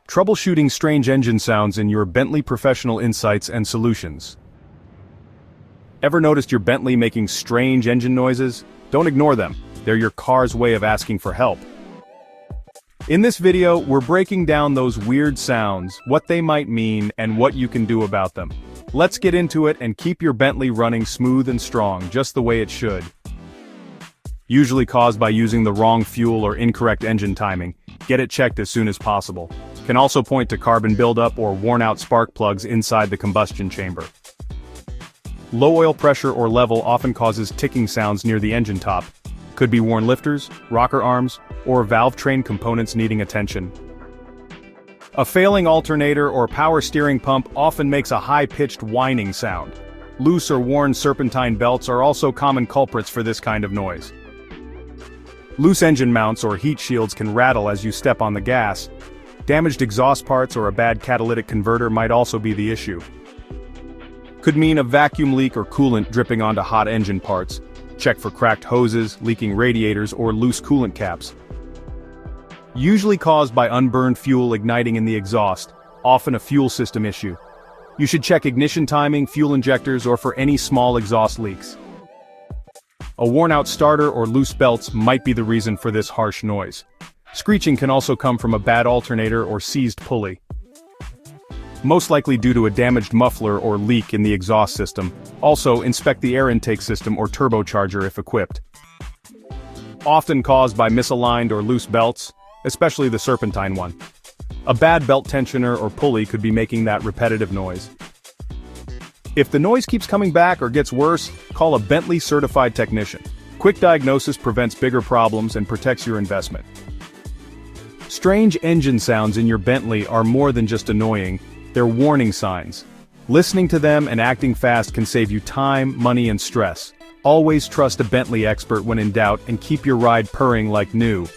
Troubleshooting strange engine sounds in your Bentley Professional Insights and Solutions. Ever noticed your Bentley making strange engine noises? Don't ignore them. They're your car's way of asking for help. In this video, we're breaking down those weird sounds, what they might mean, and what you can do about them. Let's get into it and keep your Bentley running smooth and strong, just the way it should. Usually caused by using the wrong fuel or incorrect engine timing, get it checked as soon as possible. Can also point to carbon buildup or worn-out spark plugs inside the combustion chamber. Low oil pressure or level often causes ticking sounds near the engine top. Could be worn lifters, rocker arms, or valve train components needing attention. A failing alternator or power steering pump often makes a high-pitched whining sound. Loose or worn serpentine belts are also common culprits for this kind of noise. Loose engine mounts or heat shields can rattle as you step on the gas. Damaged exhaust parts or a bad catalytic converter might also be the issue. Could mean a vacuum leak or coolant dripping onto hot engine parts. Check for cracked hoses, leaking radiators, or loose coolant caps. Usually caused by unburned fuel igniting in the exhaust, often a fuel system issue. You should check ignition timing, fuel injectors, or for any small exhaust leaks. A worn-out starter or loose belts might be the reason for this harsh noise. Screeching can also come from a bad alternator or seized pulley. Most likely due to a damaged muffler or leak in the exhaust system. Also, inspect the air intake system or turbocharger if equipped. Often caused by misaligned or loose belts, especially the serpentine one. A bad belt tensioner or pulley could be making that repetitive noise. If the noise keeps coming back or gets worse, call a Bentley certified technician. Quick diagnosis prevents bigger problems and protects your investment. Strange engine sounds in your Bentley are more than just annoying, they're warning signs. Listening to them and acting fast can save you time, money, and stress. Always trust a Bentley expert when in doubt and keep your ride purring like new.